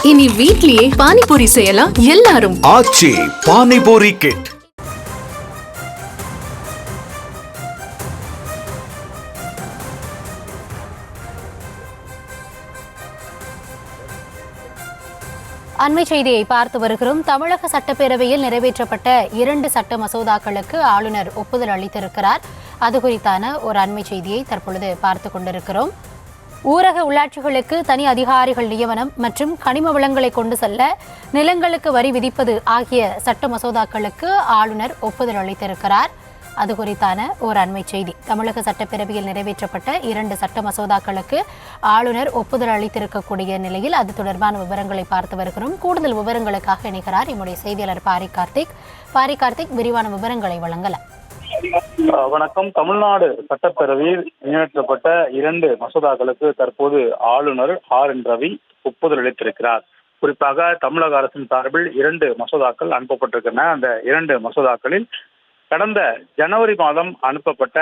இனி வீட்லயே பானிபூரி செய்யலாம் எல்லாரும். ஆச்சி பானிபூரி கிட். அண்மை செய்தியை பார்த்து வருகிறோம். தமிழக சட்டப்பேரவையில் நிறைவேற்றப்பட்ட 2 சட்ட மசோதாக்களுக்கு ஆளுநர் ஒப்புதல் அளித்திருக்கிறார். அது குறித்தான ஒரு அண்மை செய்தியை தற்பொழுது பார்த்து கொண்டிருக்கிறோம். ஊரக உள்ளாட்சிகளுக்கு தனி அதிகாரிகள் நியமனம் மற்றும் கனிம வளங்களை கொண்டு செல்ல நிலங்களுக்கு வரி விதிப்பது ஆகிய சட்ட மசோதாக்களுக்கு ஆளுநர் ஒப்புதல் அளித்திருக்கிறார். அது குறித்தான ஒரு அண்மை செய்தி. தமிழக சட்டப்பேரவையில் நிறைவேற்றப்பட்ட 2 சட்ட மசோதாக்களுக்கு ஆளுநர் ஒப்புதல் அளித்திருக்கக்கூடிய நிலையில் அது தொடர்பான விவரங்களை பார்த்து வருகிறோம். கூடுதல் விவரங்களுக்காக இணைகிறார் நம்முடைய செய்தியாளர் பாரி கார்த்திக். விரிவான விவரங்களை வழங்கலாம். வணக்கம். தமிழ்நாடு சட்டப்பேரவையில் நிறைவேற்றப்பட்ட 2 மசோதாக்களுக்கு தற்போது ஆளுநர் ரவி ஒப்புதல் அளித்திருக்கிறார். குறிப்பாக தமிழக அரசின் சார்பில் 2 மசோதாக்கள் அனுப்பப்பட்டிருக்கின்றன. அந்த 2 மசோதாக்களில் கடந்த ஜனவரி மாதம் அனுப்பப்பட்ட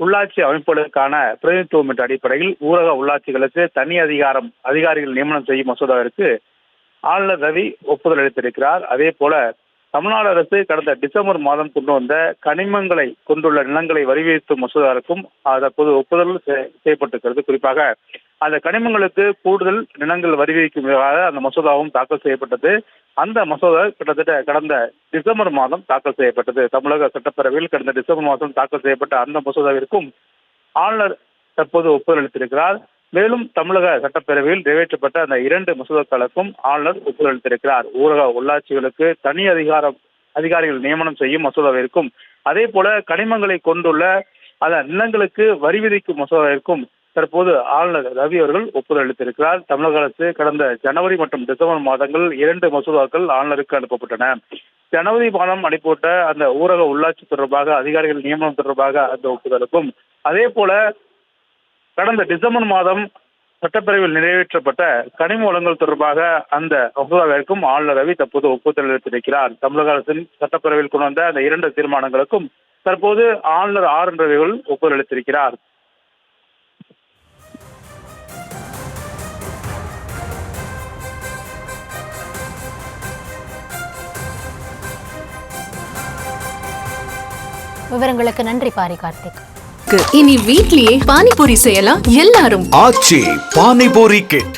உள்ளாட்சி அமைப்புகளுக்கான பிரதிநிதித்துவம் என்ற அடிப்படையில் ஊரக உள்ளாட்சிகளுக்கு தனி அதிகாரிகள் நியமனம் செய்யும் மசோதாவிற்கு ஆளுநர் ரவி ஒப்புதல் அளித்திருக்கிறார். அதே போல தமிழ்நாடு அரசு கடந்த டிசம்பர் மாதம் கொண்டு வந்த கனிமங்களை கொண்டுள்ள நிலங்களை வரி விதிக்கும் மசோதாவுக்கும் தற்போது ஒப்புதல் செய்யப்பட்டிருக்கிறது. குறிப்பாக அந்த கனிமங்களுக்கு கூடுதல் நிலங்கள் வரி விதிக்கும் அந்த மசோதாவும் தாக்கல் செய்யப்பட்டது. அந்த மசோதா கிட்டத்தட்ட கடந்த டிசம்பர் மாதம் தாக்கல் செய்யப்பட்டது. தமிழக சட்டப்பேரவையில் கடந்த டிசம்பர் மாதம் தாக்கல் செய்யப்பட்ட அந்த மசோதாவிற்கும் ஆளுநர் தற்போது ஒப்புதல் அளித்திருக்கிறார். மேலும் தமிழக சட்டப்பேரவையில் நிறைவேற்றப்பட்ட அந்த 2 மசோதாக்களுக்கும் ஆளுநர் ஒப்புதல் அளித்திருக்கிறார். ஊரக உள்ளாட்சிகளுக்கு தனி அதிகாரிகள் நியமனம் செய்யும் மசோதாவிற்கும் அதே போல கனிமங்களை கொண்டுள்ள அந்த நிலங்களுக்கு வரி விதிக்கும் மசோதாவிற்கும் தற்போது ஆளுநர் ரவி அவர்கள் ஒப்புதல் அளித்திருக்கிறார். தமிழக அரசு கடந்த ஜனவரி மற்றும் டிசம்பர் மாதங்கள் 2 மசோதாக்கள் ஆளுநருக்கு அனுப்பப்பட்டன. ஜனவரி மாதம் அனுப்பப்பட்ட அந்த ஊரக உள்ளாட்சி தொடர்பாக அதிகாரிகள் நியமனம் தொடர்பாக அந்த ஒப்புதலுக்கும் அதே போல கடந்த டிசம்பர் மாதம் சட்டப்பேரவையில் நிறைவேற்றப்பட்ட கனிம வளங்கள் தொடர்பாக அந்த மசோதாவிற்கும் ஆளுநர் ரவி தற்போது ஒப்புதல் அளித்திருக்கிறார். தமிழக அரசின் சட்டப்பேரவையில் கொண்டு வந்த அந்த 2 தீர்மானங்களுக்கும் தற்போது ஆளுநர் ரவி அவர்கள் ஒப்புதல் அளித்திருக்கிறார். விவரங்களுக்கு நன்றி பாரி கார்த்திக். இனி வீட்லயே பானிபூரி செய்யலாம் எல்லாரும். ஆச்சி பானிபூரி கிட்.